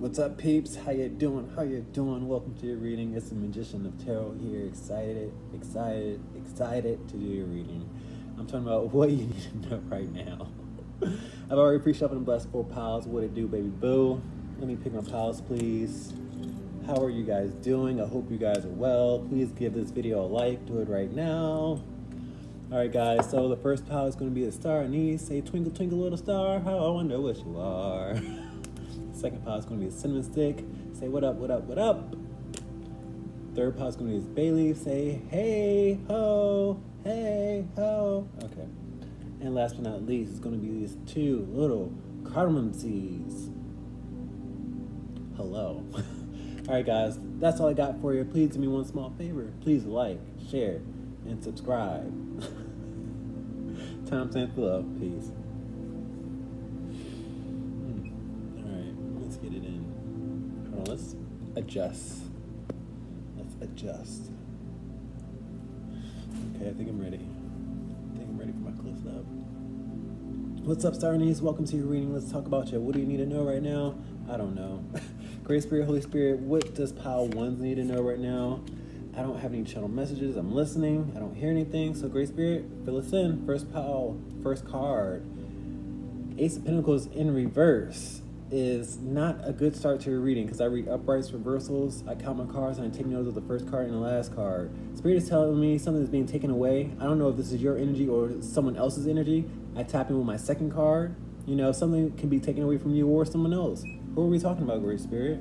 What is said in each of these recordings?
What's up, peeps? How you doing? Welcome to your reading. It's the Magician of Tarot here. Excited to do your reading. I'm talking about what you need to know right now. I've already pre-shuffled and blessed 4 piles. What it do, baby boo? Let me pick my piles, please. How are you guys doing? I hope you guys are well. Please give this video a like. Do it right now. Alright, guys, so the first pile is going to be the star ANISE. Say, twinkle, twinkle, little star, how I wonder what you are. Second pile is going to be a cinnamon stick. Say, what up, what up, what up? Third pile is going to be this bay leaf. Say, hey, ho, hey, ho. Okay. And last but not least, it's going to be these 2 little cardamom seeds. Hello. All right, guys, that's all I got for you. Please do me one small favor. Please like, share, and subscribe. Timestamp below. Peace. Let's get it in. Hold on, let's adjust. Okay, I think I'm ready. For my close up. What's up, Star ANISE? Welcome to your reading. Let's talk about you. What do you need to know right now? I don't know. Great Spirit, Holy Spirit, what does pile 1 need to know right now? I don't have any channel messages. I'm listening. I don't hear anything. So, Great Spirit, fill us in. First pile, first card. Ace of Pentacles in reverse is not a good start to your reading because I read uprights, reversals, I count my cards, and I take notes of the first card and the last card. Spirit is telling me something is being taken away. I don't know if this is your energy or someone else's energy. I tap in with my second card. You know, something can be taken away from you or someone else. Who are we talking about, Great Spirit?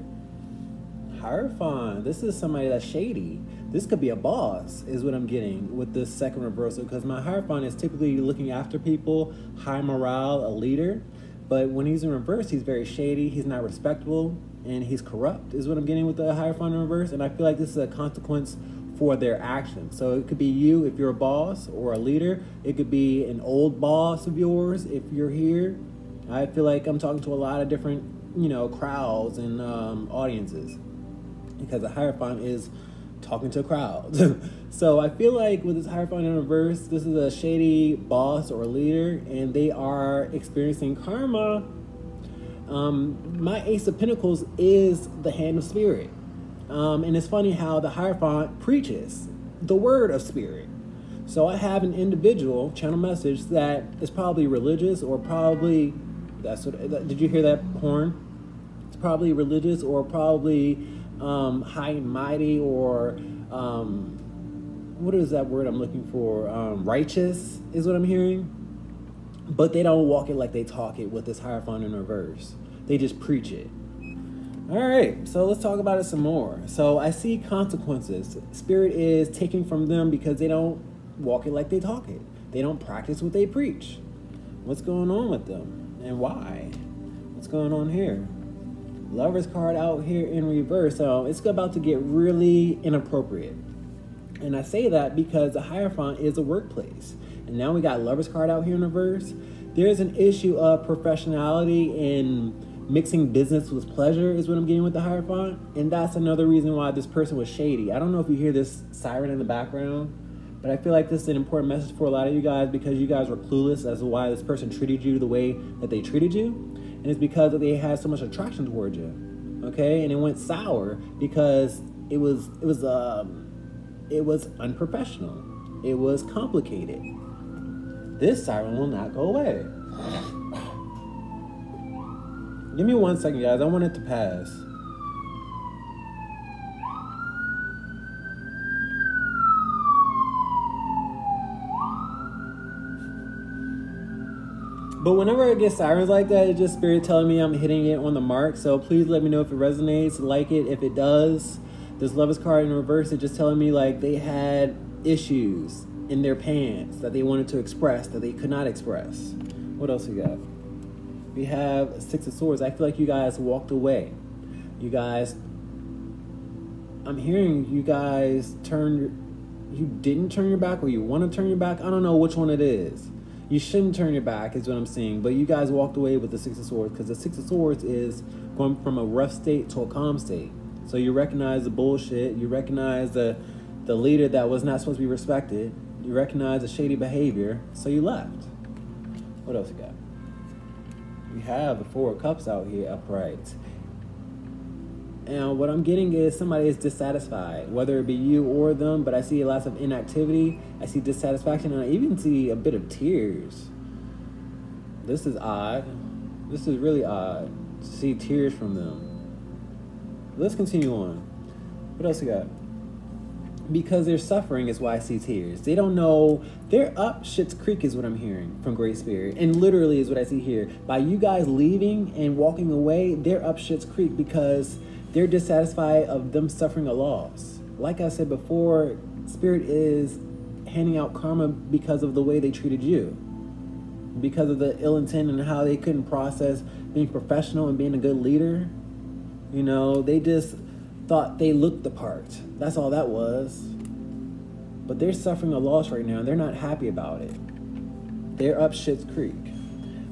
Hierophant. This is somebody that's shady. This could be a boss, is what I'm getting with this second reversal, because my Hierophant is typically looking after people, high morale, a leader. But when he's in reverse, he's very shady, he's not respectable, and he's corrupt, is what I'm getting with the Hierophant in reverse. And I feel like this is a consequence for their actions. So it could be you if you're a boss or a leader. It could be an old boss of yours if you're here. I feel like I'm talking to a lot of different, crowds and audiences, because the Hierophant is talking to crowds. So I feel like with this Hierophant in reverse, this is a shady boss or a leader, and they are experiencing karma. My Ace of Pentacles is the hand of spirit. And it's funny how the Hierophant preaches the word of spirit. So I have an individual channel message that is probably religious, or probably, did you hear that horn? It's probably religious, or probably high and mighty, or what is that word I'm looking for? Righteous is what I'm hearing. But they don't walk it like they talk it with this Hierophant in reverse. They just preach it. All right, so let's talk about it some more. So I see consequences. Spirit is taking from them because they don't walk it like they talk it. They don't practice what they preach. What's going on with them and why? What's going on here? Lover's card out here in reverse. So it's about to get really inappropriate. And I say that because the Hierophant is a workplace. And now we got Lover's card out here in reverse. There's an issue of professionality in mixing business with pleasure is what I'm getting with the Hierophant. And that's another reason why this person was shady. I don't know if you hear this siren in the background, but I feel like this is an important message for a lot of you guys, because you guys were clueless as to why this person treated you the way that they treated you. And it's because they had so much attraction towards you. Okay? And it went sour because it was unprofessional. It was complicated. This siren will not go away. Give me 1 second, guys. I want it to pass. But whenever I get sirens like that, it's just Spirit telling me I'm hitting it on the mark. So please let me know if it resonates. Like it if it does. This Lover's card in reverse is just telling me like they had issues in their pants that they wanted to express that they could not express. What else we got? We have 6 of Swords. I feel like you guys walked away. You guys, I'm hearing you guys you didn't turn your back, or you want to turn your back. I don't know which one it is. You shouldn't turn your back is what I'm seeing. But you guys walked away with the 6 of Swords, because the 6 of Swords is going from a rough state to a calm state. So you recognize the bullshit. You recognize the leader that was not supposed to be respected. You recognize the shady behavior. So you left. What else you got? We have the 4 of Cups out here upright. And what I'm getting is somebody is dissatisfied, whether it be you or them, but I see lots of inactivity. I see dissatisfaction, and I even see a bit of tears. This is odd. This is really odd to see tears from them. Let's continue on. What else we got? Because they're suffering is why I see tears. They don't know. They're up Schitt's Creek is what I'm hearing from Great Spirit. And literally is what I see here. By you guys leaving and walking away, they're up Schitt's Creek because they're dissatisfied of them suffering a loss. Like I said before, Spirit is handing out karma because of the way they treated you. Because of the ill intent and how they couldn't process being professional and being a good leader. You know, they just thought they looked the part. That's all that was. But they're suffering a loss right now, and they're not happy about it. They're up Schitt's Creek.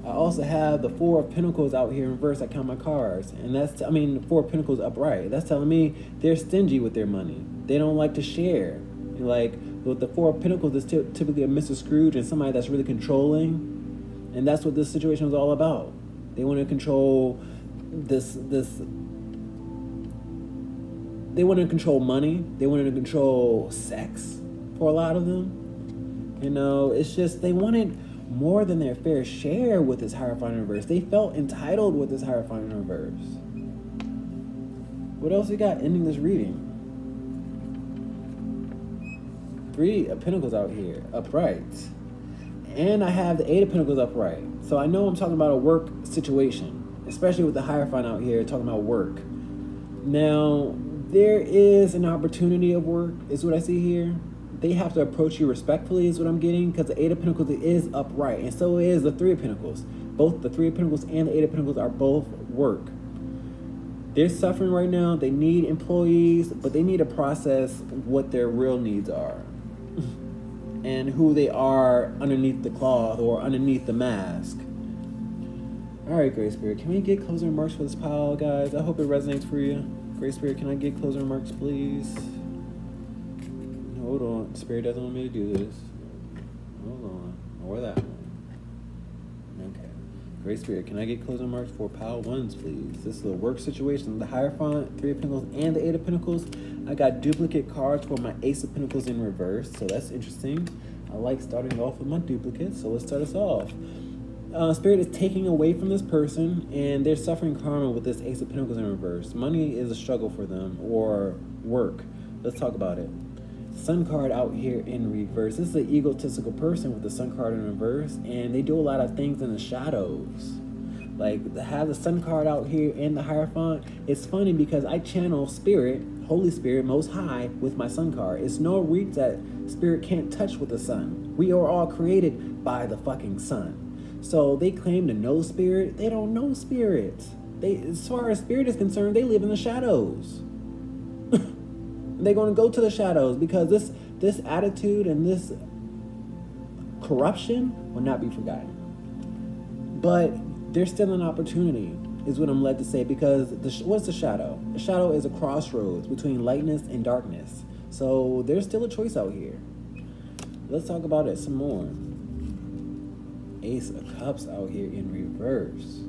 I also have the Four of Pentacles out here in reverse. I count my cards. And that's, the Four of Pentacles upright. That's telling me they're stingy with their money. They don't like to share. Like, with the Four of Pentacles, it's typically a Mr. Scrooge and somebody that's really controlling. And that's what this situation is all about. They want to control they want to control money. They wanted to control sex for a lot of them. You know, it's just they wanted more than their fair share with this Hierophant in reverse. They felt entitled with this Hierophant in reverse. What else we got ending this reading? Three of Pentacles out here, upright. And I have the Eight of Pentacles upright. So I know I'm talking about a work situation, especially with the Hierophant out here talking about work. Now, there is an opportunity of work, is what I see here. They have to approach you respectfully, is what I'm getting, because the Eight of Pentacles is upright, and so is the Three of Pentacles. Both the Three of Pentacles and the Eight of Pentacles are both work. They're suffering right now. They need employees, but they need to process what their real needs are and who they are underneath the cloth or underneath the mask. All right, Great Spirit, can we get closing remarks for this pile, guys? I hope it resonates for you. Great Spirit, can I get closing remarks, please? Hold on. Spirit doesn't want me to do this. Hold on. Or that one. Okay. Great Spirit, can I get closing remarks for pile ones, please? This is a work situation. The Hierophant, Three of Pentacles, and the Eight of Pentacles. I got duplicate cards for my Ace of Pentacles in reverse, so that's interesting. I like starting off with my duplicates, so let's start us off. Spirit is taking away from this person, and they're suffering karma with this Ace of Pentacles in reverse. Money is a struggle for them, or work. Let's talk about it. Sun card out here in reverse. This is an egotistical person with the Sun card in reverse, and they do a lot of things in the shadows. Like, to have the Sun card out here in the Hierophant, it's funny because I channel Spirit, Holy Spirit, Most High, with my Sun card. It's no reason that Spirit can't touch with the sun. We are all created by the fucking sun. So they claim to know Spirit. They don't know Spirit. As far as Spirit is concerned, they live in the shadows. They're going to go to the shadows because this attitude and this corruption will not be forgotten. But there's still an opportunity, is what I'm led to say, because what's the shadow? The shadow is a crossroads between lightness and darkness. So there's still a choice out here. Let's talk about it some more. Ace of Cups out here in reverse.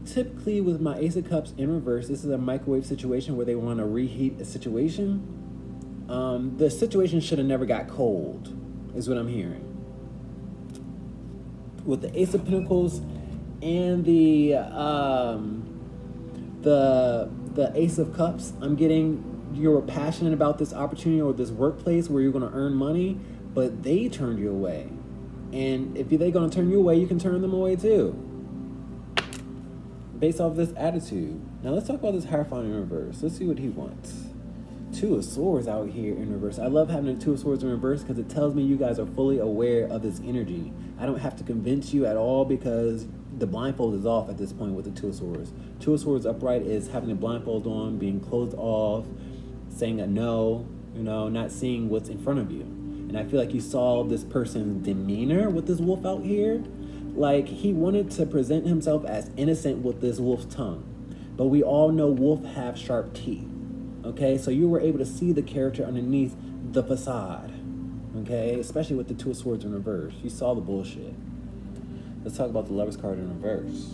Typically with my Ace of Cups in reverse, this is a microwave situation where they want to reheat a situation. The situation should have never got cold, is what I'm hearing. With the Ace of Pentacles and the Ace of Cups, I'm getting you're passionate about this opportunity or this workplace where you're going to earn money, but they turned you away. And if they're going to turn you away, you can turn them away too. Based off this attitude. Now let's talk about this Hierophant in reverse. Let's see what he wants. Two of Swords out here in reverse. I love having the Two of Swords in reverse because it tells me you guys are fully aware of this energy. I don't have to convince you at all because the blindfold is off at this point with the Two of Swords. Two of Swords upright is having the blindfold on, being closed off, saying a no, not seeing what's in front of you. And I feel like you saw this person's demeanor with this wolf out here. Like, he wanted to present himself as innocent with this wolf's tongue. But we all know wolf have sharp teeth. Okay? So you were able to see the character underneath the facade. Okay? Especially with the Two of Swords in reverse. You saw the bullshit. Let's talk about the Lover's card in reverse.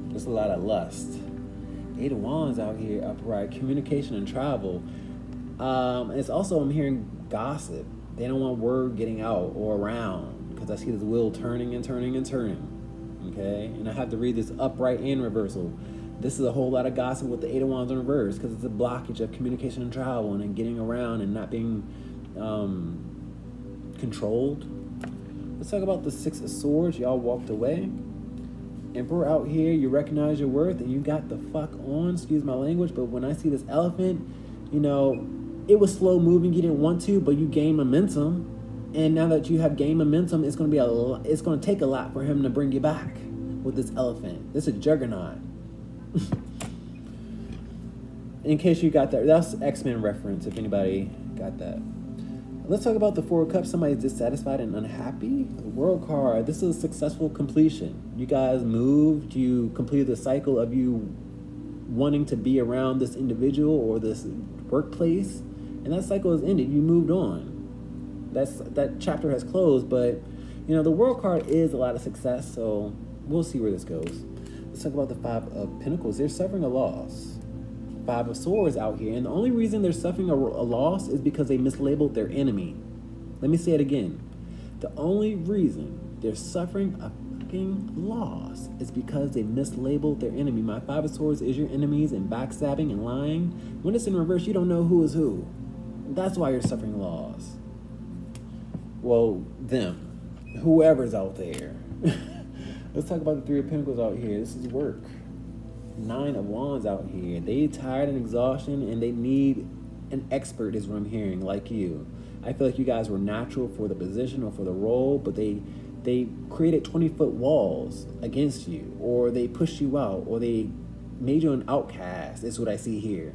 There's a lot of lust. Eight of Wands out here, upright. Communication and travel. It's also, I'm hearing gossip. They don't want word getting out or around, because I see this wheel turning and turning and turning. Okay? And I have to read this upright and reversal. This is a whole lot of gossip with the Eight of Wands in reverse, because it's a blockage of communication and travel and then getting around and not being controlled. Let's talk about the Six of Swords. Y'all walked away. Emperor out here, you recognize your worth and you got the fuck on, excuse my language, but when I see this elephant, you know, it was slow moving, you didn't want to, but you gained momentum. And now that you have gained momentum, it's going to take a lot for him to bring you back with this elephant. This is a juggernaut. In case you got that, that's X-Men reference, if anybody got that. Let's talk about the Four of Cups. Somebody's dissatisfied and unhappy. The World card. This is a successful completion. You guys moved. You completed the cycle of you wanting to be around this individual or this workplace, and that cycle has ended. You moved on. That chapter has closed. But you know, the World card is a lot of success. So we'll see where this goes. Let's talk about the Five of Pentacles. They're suffering a loss. Five of Swords out here, and the only reason they're suffering a loss is because they mislabeled their enemy. Let me say it again. The only reason they're suffering a fucking loss is because they mislabeled their enemy. My Five of Swords is your enemies, and backstabbing and lying. When it's in reverse, you don't know who is who. That's why you're suffering loss. Well, them. Whoever's out there. Let's talk about the Three of Pentacles out here. This is work. Nine of Wands out here. They tired and exhaustion, and they need an expert, is what I'm hearing, like you. I feel like you guys were natural for the position or for the role, but they created 20-foot walls against you, or they pushed you out, or they made you an outcast, is what I see here.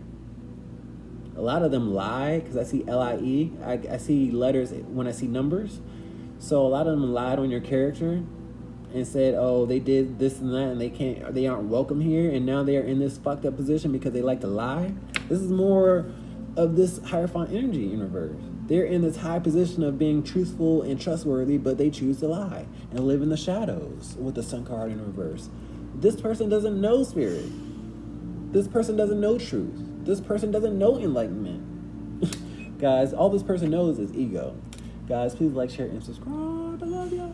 A lot of them lie, because I see L-I-E. I see letters when I see numbers. So a lot of them lied on your character and said, oh, they did this and that, and they aren't welcome here, and now they are in this fucked up position because they like to lie. This is more of this Hierophant energy in reverse. They're in this high position of being truthful and trustworthy, but they choose to lie and live in the shadows with the Sun card in reverse. This person doesn't know spirit. This person doesn't know truth. This person doesn't know enlightenment. Guys, all this person knows is ego. Guys, please like, share, and subscribe. I love y'all.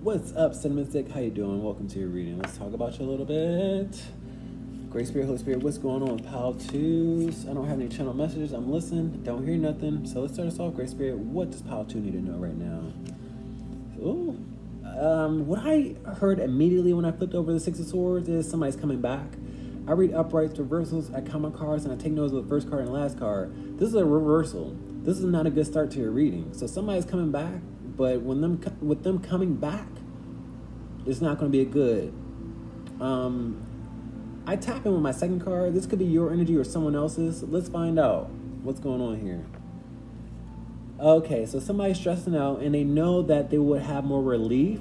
What's up, Cinnamon Stick? How you doing? Welcome to your reading. Let's talk about you a little bit. Great Spirit, Holy Spirit, what's going on with Pile 2s? I don't have any channel messages. I'm listening. Don't hear nothing. So let's start us off. Great Spirit, what does Pile 2 need to know right now? Ooh. What I heard immediately when I flipped over the Six of Swords is somebody's coming back. I read uprights, reversals, I count my cards, and I take notes of the first card and the last card. This is a reversal. This is not a good start to your reading. So somebody's coming back, but with them coming back, it's not going to be a good. I tap in with my second card. This could be your energy or someone else's. Let's find out what's going on here. Okay, so somebody's stressing out, and they know that they would have more relief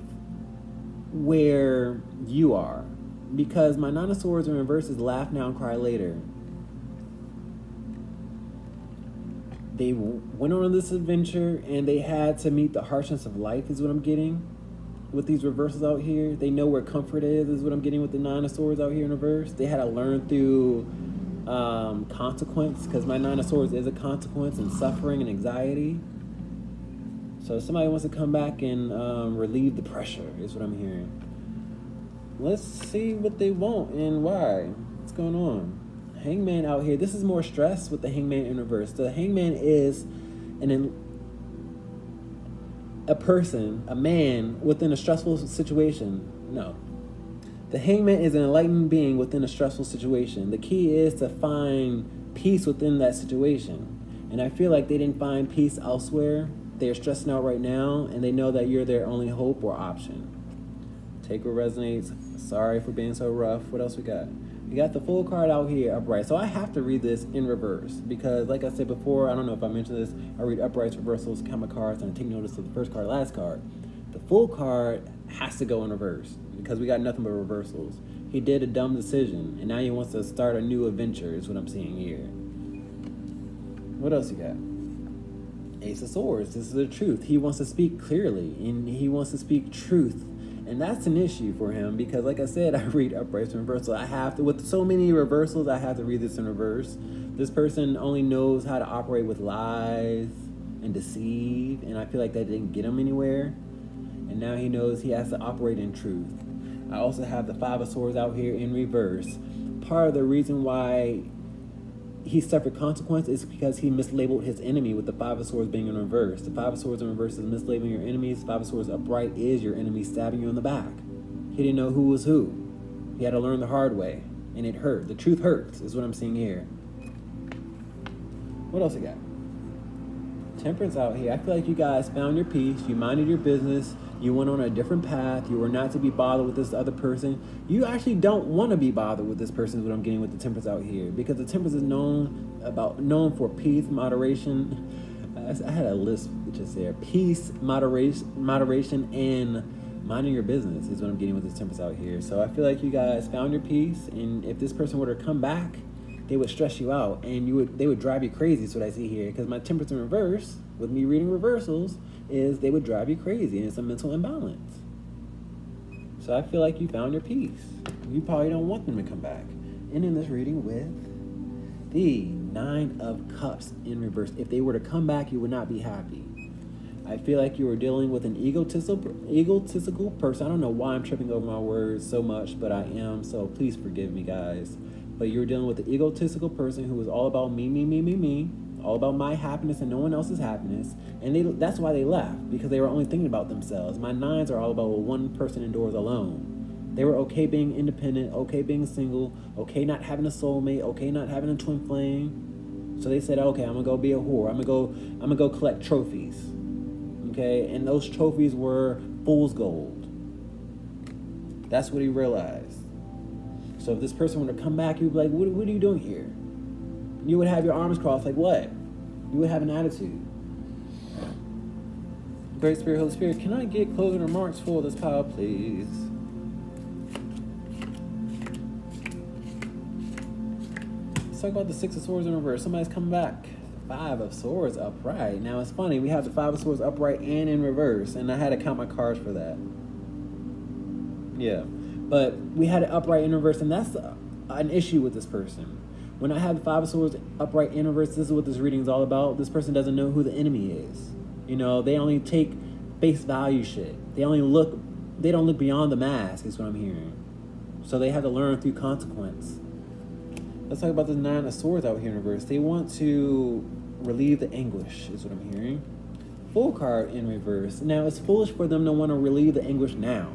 where you are. Because my Nine of Swords in reverse is laugh now and cry later. They went on this adventure, and they had to meet the harshness of life, is what I'm getting. With these reversals out here, they know where comfort is what I'm getting with the Nine of Swords out here in reverse. They had to learn through consequence, because my Nine of Swords is a consequence, and suffering and anxiety. So somebody wants to come back and relieve the pressure, is what I'm hearing. let's see what they want and why. What's going on? Hangman out here. This is more stress with the Hangman in reverse. The Hangman is a person, a man within a stressful situation. No. The Hangman is an enlightened being within a stressful situation. The key is to find peace within that situation. And I feel like they didn't find peace elsewhere. They're stressing out right now, and they know that you're their only hope or option. Take what resonates. Sorry for being so rough. What else we got? We got the Fool card out here, upright. So I have to read this in reverse because, like I said before, I don't know if I mentioned this, I read uprights, reversals, count my cards, and I take notice of the first card, last card. The Fool card has to go in reverse because we got nothing but reversals. He did a dumb decision, and now he wants to start a new adventure is what I'm seeing here. What else you got? Ace of Swords. This is the truth. He wants to speak clearly, and he wants to speak truth. And that's an issue for him because, like I said, I read uprights and reversals. I have to, with so many reversals, I have to read this in reverse. This person only knows how to operate with lies and deceive, and I feel like that didn't get him anywhere. And now he knows he has to operate in truth. I also have the Five of Swords out here in reverse. Part of the reason why he suffered consequence is because he mislabeled his enemy with the Five of Swords being in reverse. The Five of Swords in reverse is mislabeling your enemies. Five of Swords upright is your enemy stabbing you in the back. He didn't know who was who. He had to learn the hard way, and it hurt. The truth hurts is what I'm seeing here. What else you got? Temperance out here. I feel like you guys found your peace. You minded your business. You went on a different path. You were not to be bothered with this other person. You actually don't want to be bothered with this person is what I'm getting with the Temperance out here. Because the Temperance is known for peace, moderation. I had a list just there. Peace, moderation, and minding your business is what I'm getting with this Temperance out here. So I feel like you guys found your peace. And if this person were to come back, they would stress you out. And they would drive you crazy is what I see here. Because my Temperance in reverse, with me reading reversals, is they would drive you crazy, and it's a mental imbalance. So I feel like you found your peace. You probably don't want them to come back. And in this reading with the Nine of Cups in reverse. If they were to come back, you would not be happy. I feel like you were dealing with an egotistical person. I don't know why I'm tripping over my words so much, but I am, so please forgive me, guys. But you're dealing with an egotistical person who was all about me, all about my happiness and no one else's happiness. And that's why they left, because they were only thinking about themselves. My nines are all about one person indoors alone. They were okay being independent, okay being single, okay not having a soulmate, okay not having a twin flame. So they said, okay, I'm gonna go be a whore. I'm gonna go collect trophies. Okay, and those trophies were fool's gold. That's what he realized. So if this person were to come back, you'd be like, what are you doing here? You would have your arms crossed, like what? You would have an attitude. Great Spirit, Holy Spirit, can I get closing remarks for this pile, please? Let's talk about the Six of Swords in reverse. Somebody's coming back. Five of Swords upright. Now it's funny, we have the Five of Swords upright and in reverse, and I had to count my cards for that. Yeah, but we had it upright in reverse, and that's an issue with this person. When I have the Five of Swords upright in reverse, this is what this reading is all about. This person doesn't know who the enemy is. You know, they only take face value shit. They don't look beyond the mask is what I'm hearing. So they have to learn through consequence. Let's talk about the Nine of Swords out here in reverse. They want to relieve the anguish is what I'm hearing. Fool card in reverse. Now, it's foolish for them to want to relieve the anguish now.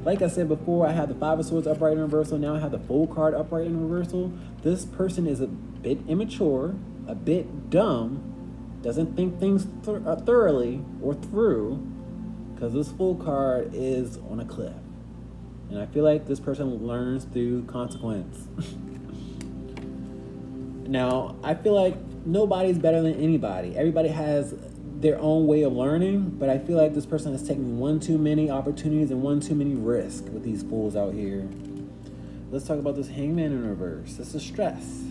Like I said before, I had the Five of Swords upright in reversal. Now I have the Fool card upright in reversal. This person is a bit immature, a bit dumb, doesn't think things thoroughly or through, because this Fool card is on a cliff. And I feel like this person learns through consequence. Now, I feel like nobody's better than anybody. Everybody has their own way of learning, but I feel like this person is taking one too many opportunities and one too many risks with these fools out here. Let's talk about this Hangman in reverse. This is stress.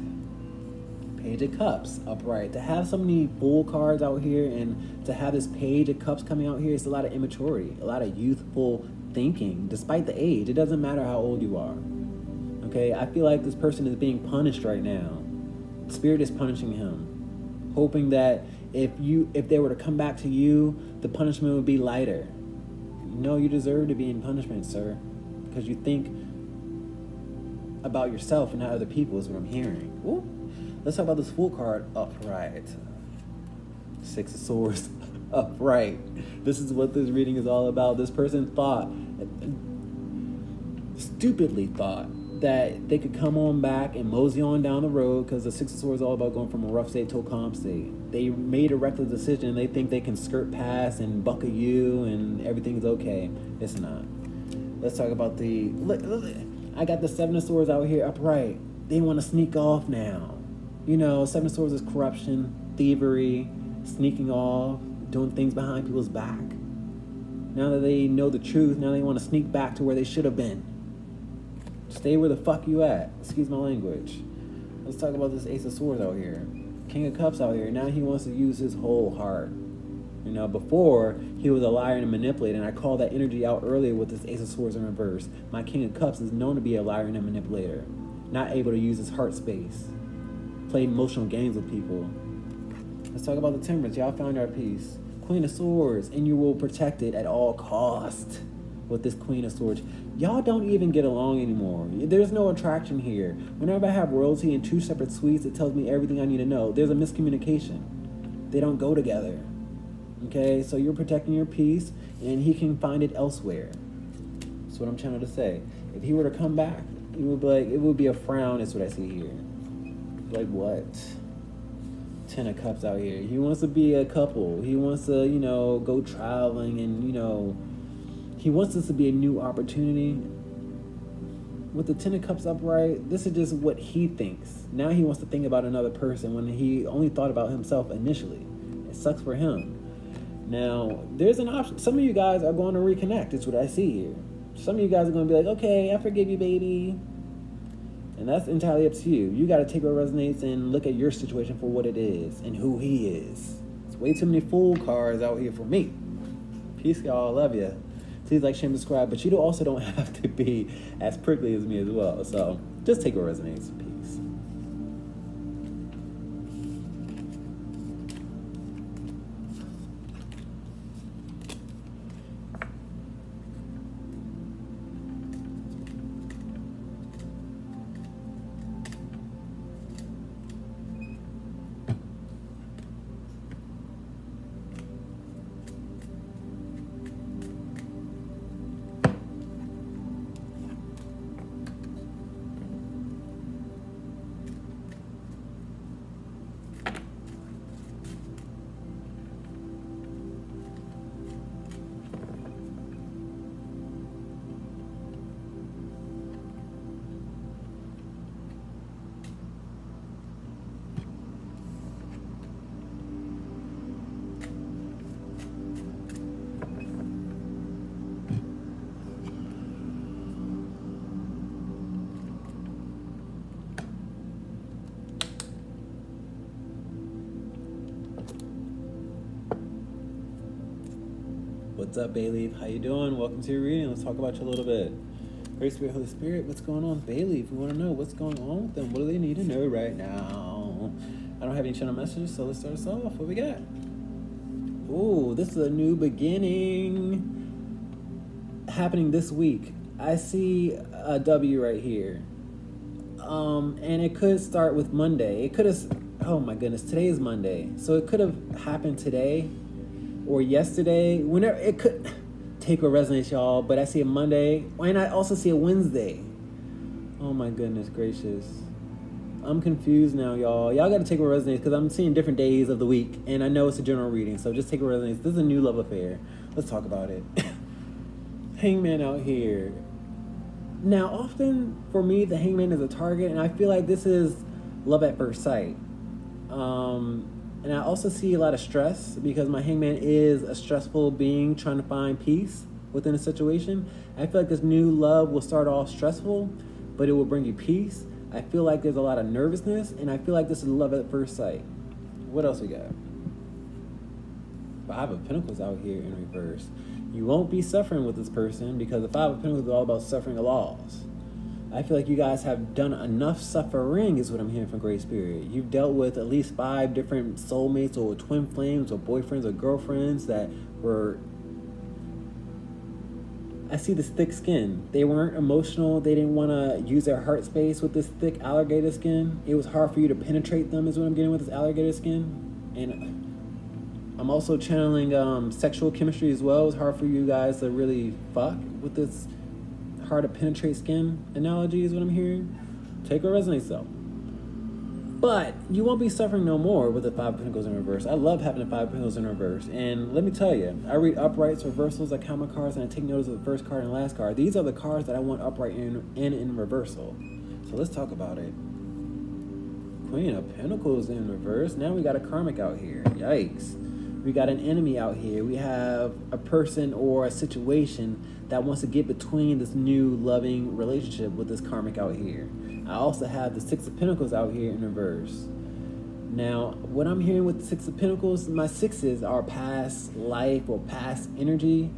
Page of Cups upright. To have so many Fool cards out here and to have this Page of Cups coming out here, it's a lot of immaturity, a lot of youthful thinking, despite the age. It doesn't matter how old you are. Okay, I feel like this person is being punished right now. Spirit is punishing him, hoping that if they were to come back to you, the punishment would be lighter. No, you deserve to be in punishment, sir, because you think about yourself and not other people is what I'm hearing. Ooh. Let's talk about this Fool card upright. Six of Swords upright. This is what this reading is all about. This person stupidly thought that they could come on back and mosey on down the road, because the Six of Swords is all about going from a rough state to a calm state. They made a reckless decision and they think they can skirt past and buck at you and everything's okay. It's not. Let's talk about I got the Seven of Swords out here upright. They want to sneak off now. You know, Seven of Swords is corruption, thievery, sneaking off, doing things behind people's back. Now that they know the truth, now they want to sneak back to where they should have been. Stay where the fuck you at. Excuse my language. Let's talk about this Ace of Swords out here. King of Cups out here. Now he wants to use his whole heart. You know, before he was a liar and a manipulator, and I called that energy out earlier with this Ace of Swords in reverse. My King of Cups is known to be a liar and a manipulator. Not able to use his heart space. Play emotional games with people. Let's talk about the Temperance. Y'all found our peace. Queen of Swords, and you will protect it at all cost. With this Queen of Swords, y'all don't even get along anymore. There's no attraction here. Whenever I have royalty in two separate suites, it tells me everything I need to know. There's a miscommunication. They don't go together. Okay, so you're protecting your peace, and he can find it elsewhere. That's what I'm trying to say. If he were to come back, it would be a frown. Is what I see here. Like what? Ten of Cups out here. He wants to be a couple. He wants to, go traveling, and he wants this to be a new opportunity. With the Ten of Cups upright, this is just what he thinks. Now he wants to think about another person when he only thought about himself initially. It sucks for him. Now, there's an option. Some of you guys are going to reconnect. It's what I see here. Some of you guys are going to be like, okay, I forgive you, baby. And that's entirely up to you. You got to take what resonates and look at your situation for what it is and who he is. There's way too many Fool cards out here for me. Peace, y'all. Love you. Please like, share, and subscribe. But you also don't have to be as prickly as me as well. So just take what resonates. Peace. What's up, Bayleaf? How you doing? Welcome to your reading. Let's talk about you a little bit. Great Spirit, Holy Spirit, what's going on? Bayleaf, we want to know what's going on with them. What do they need to know right now? I don't have any channel messages, so let's start us off. What we got? Ooh, this is a new beginning happening this week. I see a W right here. And it could start with Monday. It could have, oh my goodness, today is Monday. So it could have happened today or yesterday, whenever. It could take what resonates, y'all, but I see a Monday, and I also see a Wednesday. Oh my goodness gracious. I'm confused now, y'all. Y'all got to take what resonates, because I'm seeing different days of the week, and I know it's a general reading, so just take what resonates. This is a new love affair. Let's talk about it. Hangman out here. Now, often, for me, the Hangman is a target, and I feel like this is love at first sight. And I also see a lot of stress, because my Hangman is a stressful being trying to find peace within a situation. I feel like this new love will start off stressful, but it will bring you peace. I feel like there's a lot of nervousness, and I feel like this is love at first sight. What else we got? Five of Pentacles out here in reverse. You won't be suffering with this person, because the Five of Pentacles is all about suffering a loss. I feel like you guys have done enough suffering, is what I'm hearing from Great Spirit. You've dealt with at least 5 different soulmates or twin flames or boyfriends or girlfriends that were I see this thick skin. They weren't emotional. They didn't want to use their heart space with this thick alligator skin. It was hard for you to penetrate them is what I'm getting with this alligator skin. And I'm also channeling sexual chemistry as well. It's hard for you guys to really fuck with this hard to penetrate skin analogy is what I'm hearing. Take what resonates though. But you won't be suffering no more with the 5 of Pentacles in reverse. I love having the 5 of Pentacles in reverse. And let me tell you, I read uprights, reversals, I count my cards, and I take notice of the first card and last card. These are the cards that I want upright and in reversal. So let's talk about it. Queen of Pentacles in reverse. Now we got a karmic out here. Yikes. We got an enemy out here. We have a person or a situation that wants to get between this new loving relationship with this karmic out here. I also have the 6 of Pentacles out here in reverse. Now, what I'm hearing with the 6 of Pentacles, my 6s are past life or past energy.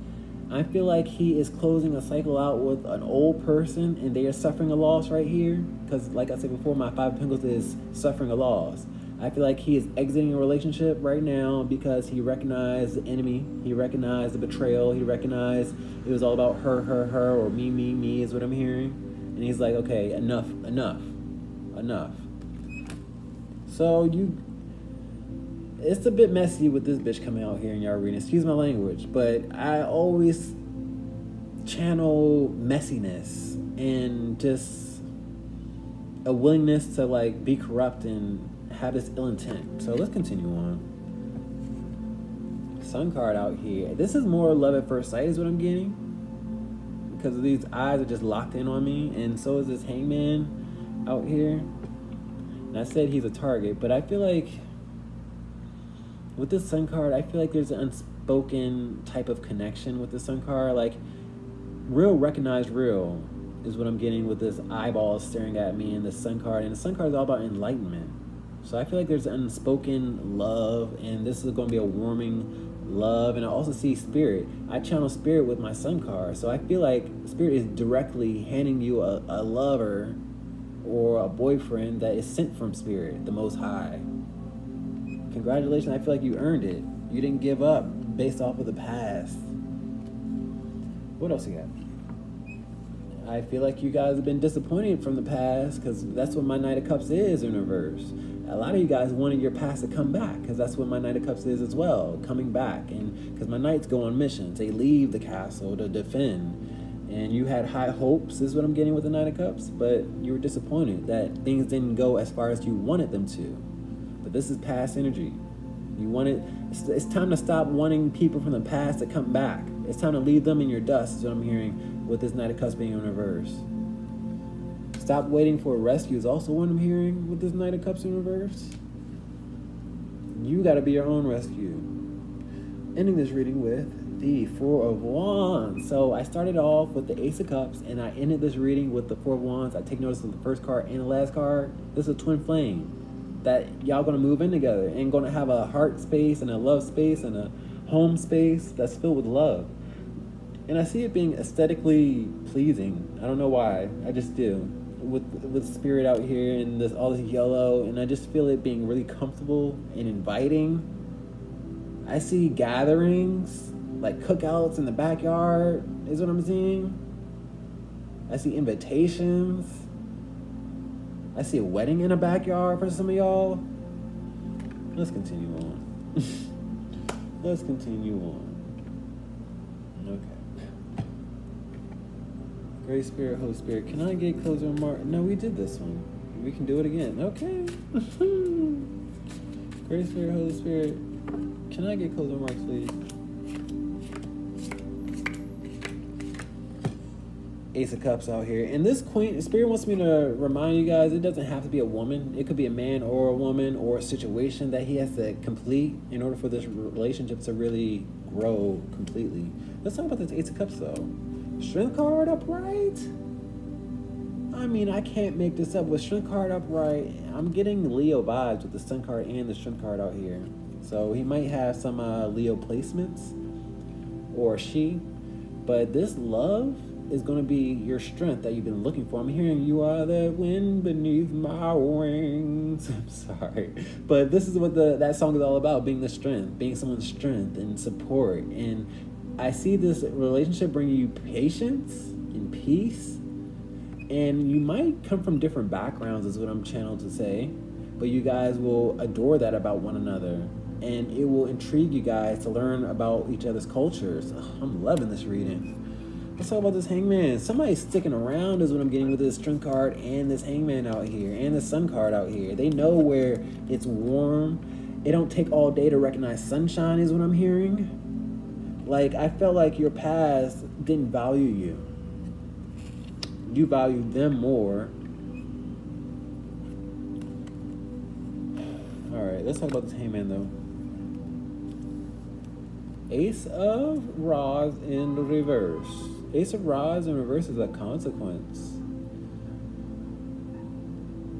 I feel like he is closing a cycle out with an old person and they are suffering a loss right here. Because like I said before, my 5 of Pentacles is suffering a loss. I feel like he is exiting a relationship right now because he recognized the enemy. He recognized the betrayal. He recognized it was all about her, or me is what I'm hearing. And he's like, okay, enough. So it's a bit messy with this bitch coming out here in y'all reading. Excuse my language, but I always channel messiness and just a willingness to like be corrupt and have this ill intent. So let's continue on. Sun card out here. This is more love at first sight is what I'm getting. Because these eyes are just locked in on me. And so is this hangman out here. And I said he's a target. But I feel like with this sun card, I feel like there's an unspoken type of connection with the sun card. Like real recognized real is what I'm getting with this eyeball staring at me and the sun card. And the sun card is all about enlightenment. So I feel like there's unspoken love, and this is going to be a warming love. And I also see spirit. I channel spirit with my sun card. So I feel like spirit is directly handing you a lover or a boyfriend that is sent from spirit, the Most High. Congratulations. I feel like you earned it. You didn't give up based off of the past. What else you got? I feel like you guys have been disappointed from the past because that's what my Knight of Cups is in reverse. A lot of you guys wanted your past to come back because that's what my Knight of Cups is as well, coming back. And because my Knights go on missions, they leave the castle to defend. And you had high hopes, is what I'm getting with the Knight of Cups, but you were disappointed that things didn't go as far as you wanted them to. But this is past energy. You want it. It's time to stop wanting people from the past to come back. It's time to leave them in your dust, is what I'm hearing with this Knight of Cups being in reverse. Stop waiting for a rescue is also what I'm hearing with this Knight of Cups in reverse. You got to be your own rescue. Ending this reading with the 4 of Wands. So I started off with the Ace of Cups and I ended this reading with the 4 of Wands. I take notice of the first card and the last card. This is a twin flame that y'all going to move in together and going to have a heart space and a love space and a home space that's filled with love. And I see it being aesthetically pleasing. I don't know why. I just do. With spirit out here and this all this yellow, and I just feel it being really comfortable and inviting. I see gatherings, like cookouts in the backyard, is what I'm seeing. I see invitations. I see a wedding in a backyard for some of y'all. Let's continue on. Let's continue on. Okay. Great Spirit, Holy Spirit. Can I get closing remarks? No, we did this one. We can do it again. Okay. Great Spirit, Holy Spirit. Can I get closing remarks, please? Ace of Cups out here. And this Queen, Spirit wants me to remind you guys, it doesn't have to be a woman. It could be a man or a woman or a situation that he has to complete in order for this relationship to really grow completely. Let's talk about this Ace of Cups, though. Strength card upright? I mean, I can't make this up. With Strength card upright, I'm getting Leo vibes with the Sun card and the Strength card out here. So he might have some Leo placements, or she. But this love is going to be your strength that you've been looking for. I'm hearing you are the wind beneath my wings. I'm sorry. But this is what that song is all about, being the strength, being someone's strength and support and I see this relationship bringing you patience and peace. And you might come from different backgrounds, is what I'm channeled to say. But you guys will adore that about one another. And it will intrigue you guys to learn about each other's cultures. Ugh, I'm loving this reading. Let's talk about this Hangman. Somebody's sticking around is what I'm getting with this Strength card and this Hangman out here and the Sun card out here. They know where it's warm. It don't take all day to recognize sunshine is what I'm hearing. Like, I felt like your past didn't value you. You value them more. Alright, let's talk about this Hangman though. Ace of Rods in the reverse. Ace of Rods in reverse is a consequence.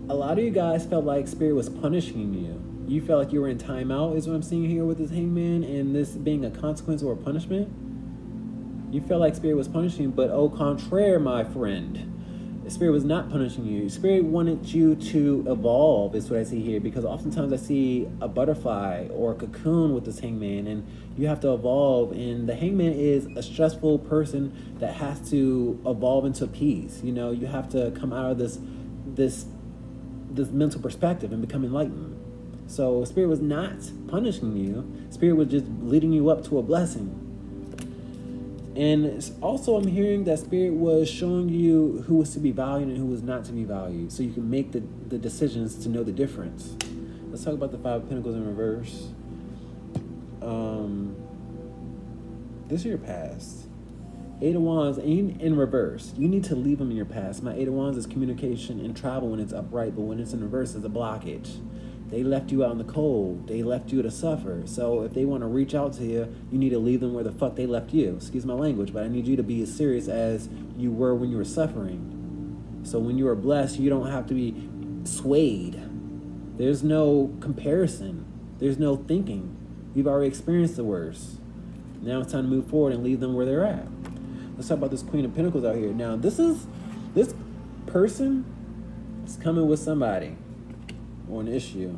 A lot of you guys felt like Spirit was punishing you. You felt like you were in timeout, is what I'm seeing here with this Hangman, and this being a consequence or a punishment. You felt like Spirit was punishing, but au contraire, my friend. Spirit was not punishing you. Spirit wanted you to evolve, is what I see here, because oftentimes I see a butterfly or a cocoon with this Hangman, and you have to evolve, and the Hangman is a stressful person that has to evolve into peace. You know, you have to come out of this mental perspective and become enlightened. So Spirit was not punishing you. Spirit was just leading you up to a blessing. And also I'm hearing that Spirit was showing you who was to be valued and who was not to be valued, so you can make the decisions to know the difference. Let's talk about the Five of Pentacles in reverse. This is your past. Eight of Wands in reverse. You need to leave them in your past. My Eight of Wands is communication and travel when it's upright, but when it's in reverse, it's a blockage. They left you out in the cold. They left you to suffer. So if they want to reach out to you, you need to leave them where the fuck they left you. Excuse my language, but I need you to be as serious as you were when you were suffering. So when you are blessed, you don't have to be swayed. There's no comparison. There's no thinking. You've already experienced the worst. Now it's time to move forward and leave them where they're at. Let's talk about this Queen of Pentacles out here. Now, this person is coming with somebody or an issue.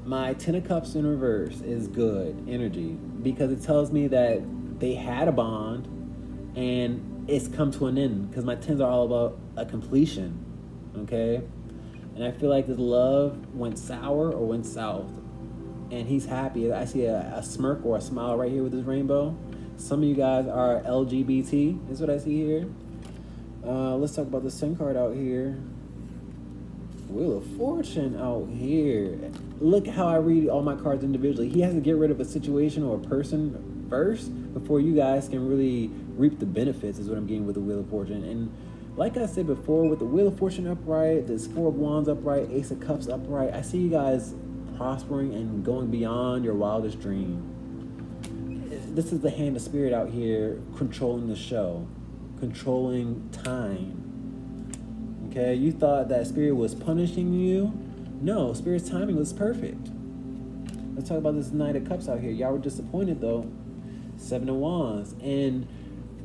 My Ten of Cups in reverse is good energy because it tells me that they had a bond and it's come to an end, because my tens are all about a completion, okay? And I feel like this love went sour or went south, and he's happy. I see a smirk or a smile right here with this rainbow. Some of you guys are LGBT, is what I see here. Let's talk about the Sun card out here. Wheel of Fortune out here. Look how I read all my cards individually. He has to get rid of a situation or a person first before you guys can really reap the benefits, is what I'm getting with the Wheel of Fortune. And like I said before, with the Wheel of Fortune upright, this Four of Wands upright, Ace of Cups upright, I see you guys prospering and going beyond your wildest dream. This is the hand of Spirit out here controlling the show, controlling time. Okay, you thought that Spirit was punishing you. No, Spirit's timing was perfect. Let's talk about this Knight of Cups out here. Y'all were disappointed though. Seven of Wands. And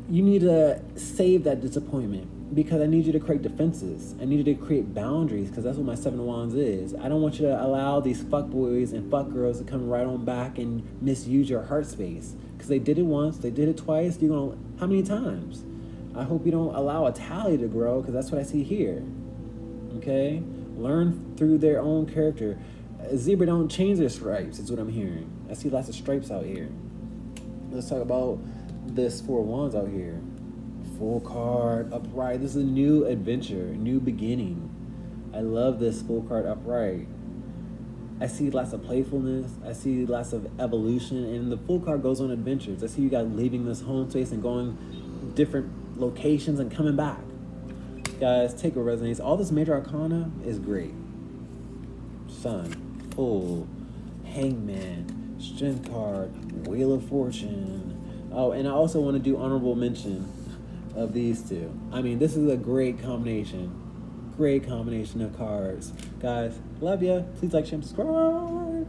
you need to save that disappointment, because I need you to create defenses. I need you to create boundaries, because that's what my Seven of Wands is. I don't want you to allow these fuckboys and fuckgirls to come right on back and misuse your heart space. Because they did it once, they did it twice. You're gonna, how many times? I hope you don't allow a tally to grow, because that's what I see here. Okay? Learn through their own character. A zebra don't change their stripes, is what I'm hearing. I see lots of stripes out here. Let's talk about this Four of Wands out here. Full card upright. This is a new adventure, new beginning. I love this full card upright. I see lots of playfulness. I see lots of evolution. And the full card goes on adventures. I see you guys leaving this home space and going different locations and coming back. Guys, take what resonates. All this major arcana is great. Sun, Full, Hangman, Strength card, Wheel of Fortune. Oh, and I also want to do honorable mention of these two. I mean, this is a great combination. Great combination of cards. Guys, love ya. Please like, share, and subscribe.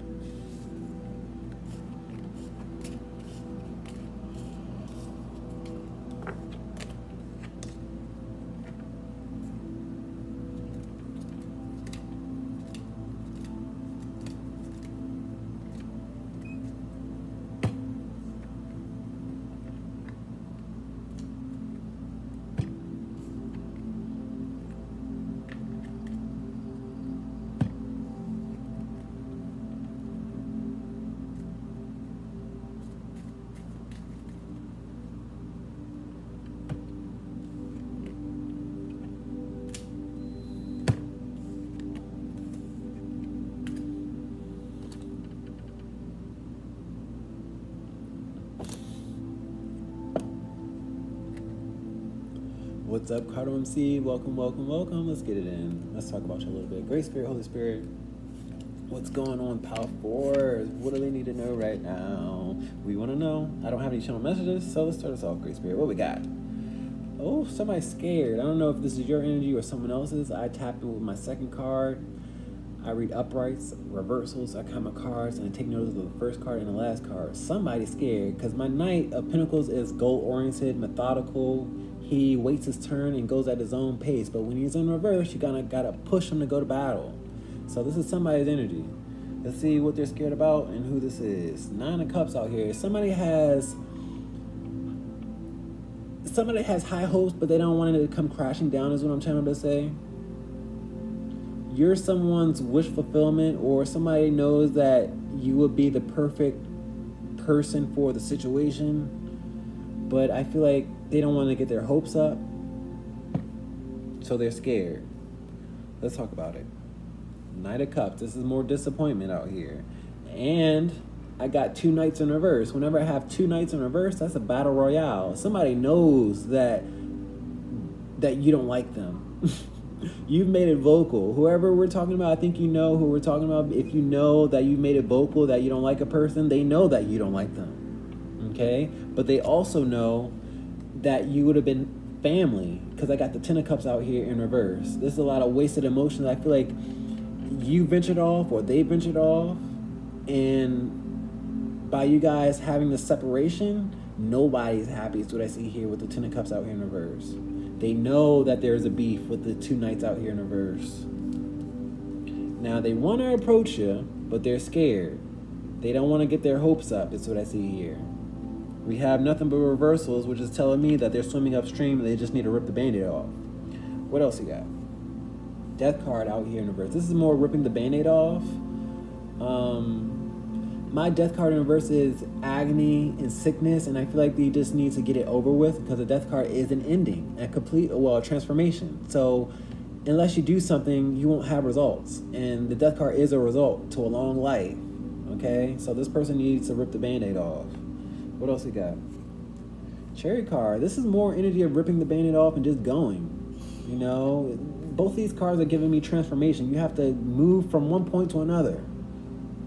What's up, Cardamom Seed? Welcome, welcome, welcome. Let's get it in. Let's talk about you a little bit. Great Spirit, Holy Spirit. What's going on, Power Force? What do they need to know right now? We want to know. I don't have any channel messages, so let's start us off, Great Spirit. What we got? Oh, somebody's scared. I don't know if this is your energy or someone else's. I tap it with my second card. I read uprights, reversals, I count my cards, and I take notice of the first card and the last card. Somebody's scared, because my Knight of Pentacles is goal-oriented, methodical. He waits his turn and goes at his own pace. But when he's in reverse, you gotta push him to go to battle. So this is somebody's energy. Let's see what they're scared about and who this is. 9 of Cups out here. Somebody has high hopes, but they don't want it to come crashing down, is what I'm trying to say. You're someone's wish fulfillment, or somebody knows that you would be the perfect person for the situation, but I feel like they don't want to get their hopes up, so they're scared. Let's talk about it. Knight of Cups. This is more disappointment out here. And I got 2 Knights in reverse. Whenever I have 2 Knights in reverse, that's a battle royale. Somebody knows that you don't like them. You've made it vocal. Whoever we're talking about, I think you know who we're talking about. If you know that you've made it vocal that you don't like a person, they know that you don't like them. Okay? But they also know that you would have been family, because I got the 10 of Cups out here in reverse. There's a lot of wasted emotions. I feel like you ventured off or they ventured off, and by you guys having the separation, nobody's happy. Is what I see here with the 10 of Cups out here in reverse. They know that there's a beef with the 2 Knights out here in reverse. Now, they want to approach you, but they're scared. They don't want to get their hopes up, is what I see here. We have nothing but reversals, which is telling me that they're swimming upstream and they just need to rip the Band-Aid off. What else you got? Death card out here in reverse. This is more ripping the Band-Aid off. My death card in reverse is agony and sickness, and I feel like they just need to get it over with, because the death card is an ending, a transformation. So unless you do something, you won't have results. And the death card is a result to a long life, okay? So this person needs to rip the Band-Aid off. What else we got? Cherry card. This is more energy of ripping the Band-Aid off and just going. You know, both these cards are giving me transformation. You have to move from one point to another.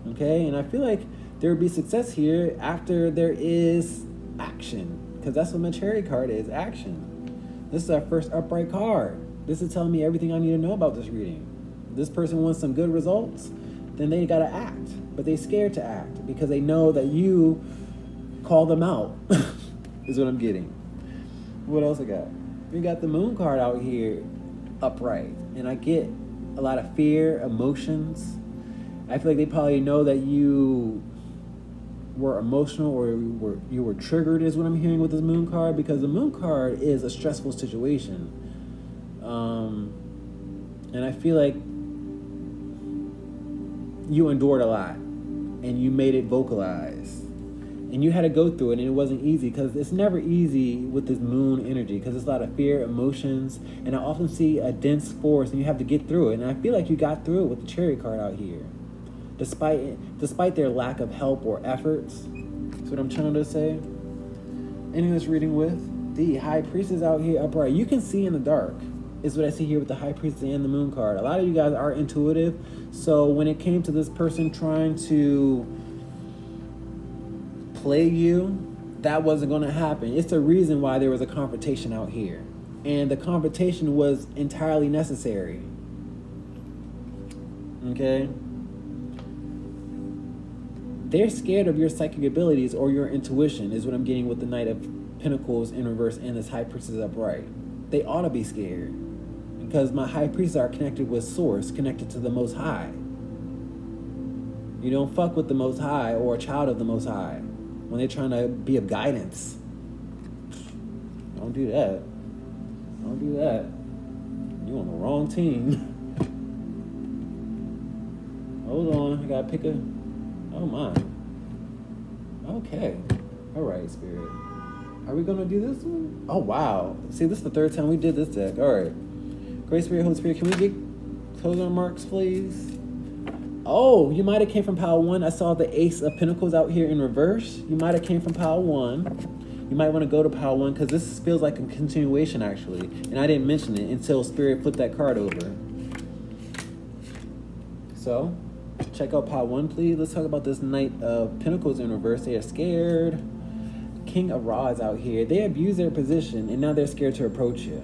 Okay, and I feel like there would be success here after there is action, because that's what my Cherry card is, action. This is our first upright card. This is telling me everything I need to know about this reading. If this person wants some good results, then they gotta act, but they're scared to act because they know that you call them out, is what I'm getting. What else I got? We got the Moon card out here upright, and I get a lot of fear, emotions. I feel like they probably know that you were emotional, or you were triggered, is what I'm hearing with this Moon card, because the Moon card is a stressful situation. And I feel like you endured a lot and you made it vocalized. And you had to go through it, and it wasn't easy, because it's never easy with this Moon energy, because it's a lot of fear, emotions, and I often see a dense force, and you have to get through it. And I feel like you got through it with the Cherry card out here. Despite their lack of help or efforts. That's what I'm trying to say. Ending this reading with the High Priestess out here upright. You can see in the dark, is what I see here with the High Priestess and the Moon card. A lot of you guys are intuitive, so when it came to this person trying to play you, that wasn't going to happen. It's the reason why there was a confrontation out here, and the confrontation was entirely necessary. Okay? They're scared of your psychic abilities or your intuition, is what I'm getting with the Knight of Pentacles in reverse and this High Priestess upright. They ought to be scared, because my High Priests are connected with Source, connected to the Most High. You don't fuck with the Most High or a child of the Most High when they're trying to be of guidance. Don't do that. Don't do that. You're on the wrong team. Hold on, I gotta pick a... Oh my. Okay. All right, Spirit. Are we gonna do this one? Oh wow. See, this is the 3rd time we did this deck. All right. Great Spirit, Holy Spirit, can we get closing remarks, please? Oh, you might have came from pile 1. I saw the Ace of Pentacles out here in reverse. You might have came from pile 1. You might want to go to pile 1 because this feels like a continuation, actually. And I didn't mention it until Spirit flipped that card over. So, check out pile 1, please. Let's talk about this Knight of Pentacles in reverse. They are scared. King of Rods out here. They abuse their position, and now they're scared to approach you.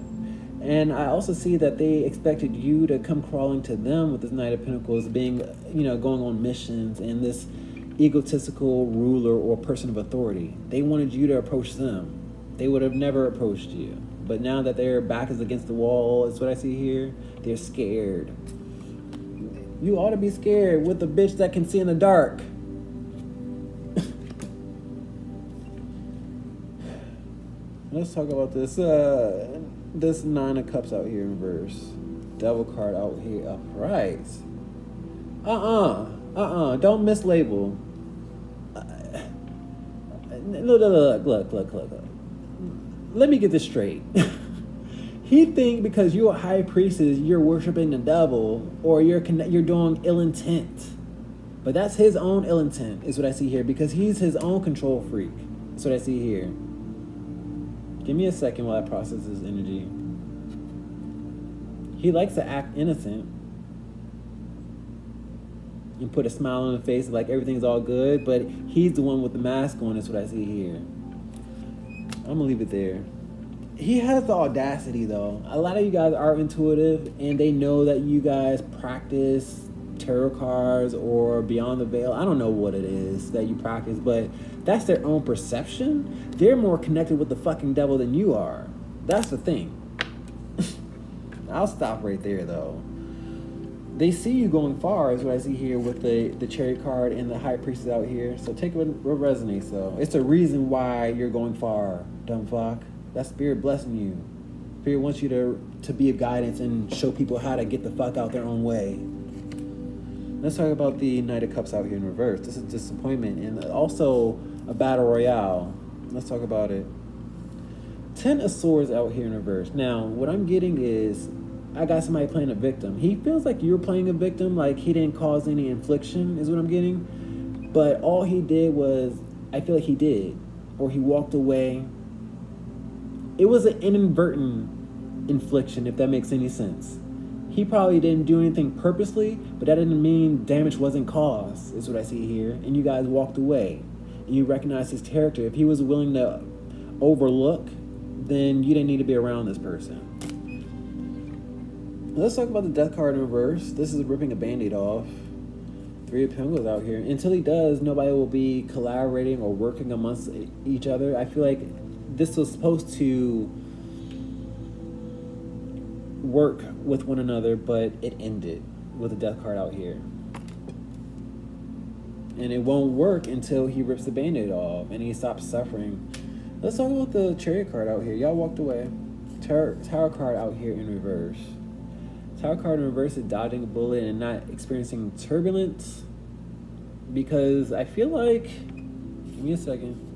And I also see that they expected you to come crawling to them with this Knight of Pentacles, being, going on missions and this egotistical ruler or person of authority. They wanted you to approach them. They would have never approached you. But now that their back is against the wall, is what I see here, they're scared. You ought to be scared with a bitch that can see in the dark. Let's talk about this. This 9 of Cups out here in reverse. Devil card out here upright. Don't mislabel. Look. Let me get this straight. He think because you're a high priestess, you're worshiping the devil, or you're doing ill intent. But that's his own ill intent, is what I see here, because he's his own control freak. That's what I see here. Give me a second while I process this energy. He likes to act innocent and put a smile on the face like everything's all good, but he's the one with the mask on, is what I see here. I'm gonna leave it there. He has the audacity, though. A lot of you guys are intuitive, and they know that you guys practice tarot cards or Beyond the Veil. I don't know what it is that you practice, but that's their own perception. They're more connected with the fucking devil than you are. That's the thing. I'll stop right there, though. They see you going far, is what I see here with the Chariot card and the High Priestess out here. So take what resonates, though. It's a reason why you're going far, dumb fuck. That's Spirit blessing you. Spirit wants you to be of guidance and show people how to get the fuck out their own way. Let's talk about the Knight of Cups out here in reverse. This is disappointment and also a battle royale. Let's talk about it. 10 of Swords out here in reverse. Now, what I'm getting is I got somebody playing a victim. He feels like you're playing a victim, like he didn't cause any infliction, is what I'm getting. But all he did was, I feel like he did, or he walked away. It was an inadvertent infliction, if that makes any sense. He probably didn't do anything purposely, but that didn't mean damage wasn't caused, is what I see here. And you guys walked away, and you recognized his character. If he was willing to overlook, then you didn't need to be around this person. Let's talk about the Death card in reverse. This is ripping a band-aid off. 3 of Pentacles out here. Until he does, nobody will be collaborating or working amongst each other. I feel like this was supposed to work with one another, but it ended with the Death card out here. And it won't work until he rips the band-aid off and he stops suffering. Let's talk about the Chariot card out here. Y'all walked away. Tower card out here in reverse. Tower card in reverse is dodging a bullet and not experiencing turbulence, because I feel like, give me a second.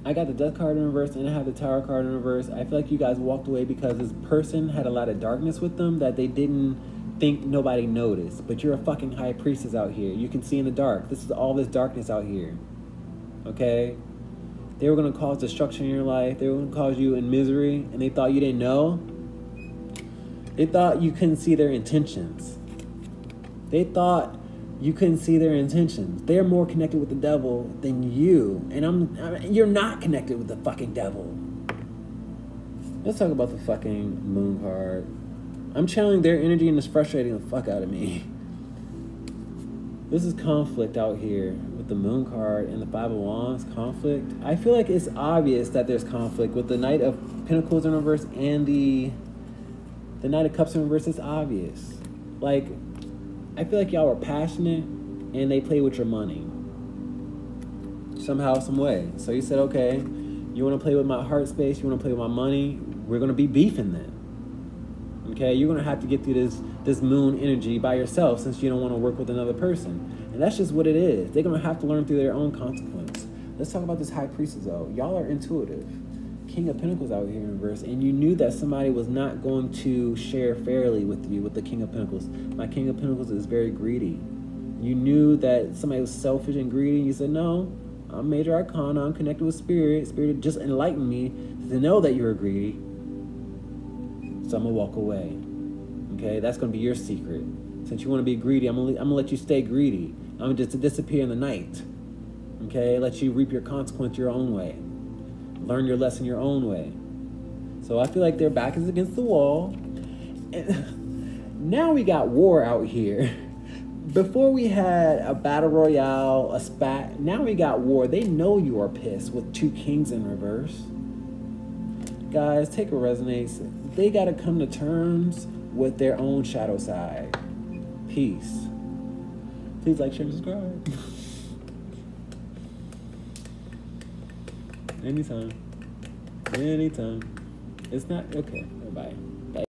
I got the Death card in reverse and I have the Tower card in reverse. I feel like you guys walked away because this person had a lot of darkness with them that they didn't think nobody noticed. But you're a fucking High Priestess out here. You can see in the dark. This is all this darkness out here. Okay? They were going to cause destruction in your life. They were going to cause you in misery. And they thought you didn't know. They thought you couldn't see their intentions. They thought you couldn't see their intentions. They're more connected with the devil than you. And you're not connected with the fucking devil. Let's talk about the fucking Moon card. I'm channeling their energy and it's frustrating the fuck out of me. This is conflict out here with the Moon card and the 5 of Wands. Conflict. I feel like it's obvious that there's conflict with the Knight of Pentacles in reverse and the Knight of Cups in reverse. It's obvious. Like, I feel like y'all were passionate and they played with your money. Somehow, some way. So you said, okay, you want to play with my heart space, you want to play with my money, we're going to be beefing then. Okay, you're going to have to get through this moon energy by yourself since you don't want to work with another person. And that's just what it is. They're going to have to learn through their own consequence. Let's talk about this High Priestess, though. Y'all are intuitive. King of Pentacles out here in reverse, and you knew that somebody was not going to share fairly with you with the King of Pentacles. My King of Pentacles is very greedy. You knew that somebody was selfish and greedy, and you said, no, I'm Major Arcana, I'm connected with Spirit. Spirit just enlightened me to know that you're greedy. So I'm going to walk away. Okay, that's going to be your secret. Since you want to be greedy, I'm going to let you stay greedy. I'm going to just disappear in the night. Okay, let you reap your consequence your own way. Learn your lesson your own way. So I feel like their back is against the wall. And now we got war out here. Before we had a battle royale, a spat. Now we got war. They know you are pissed with 2 kings in reverse. Guys, take a resonance. They got to come to terms with their own shadow side. Peace. Please like, share, and subscribe. Anytime. Anytime. It's not okay. Bye-bye.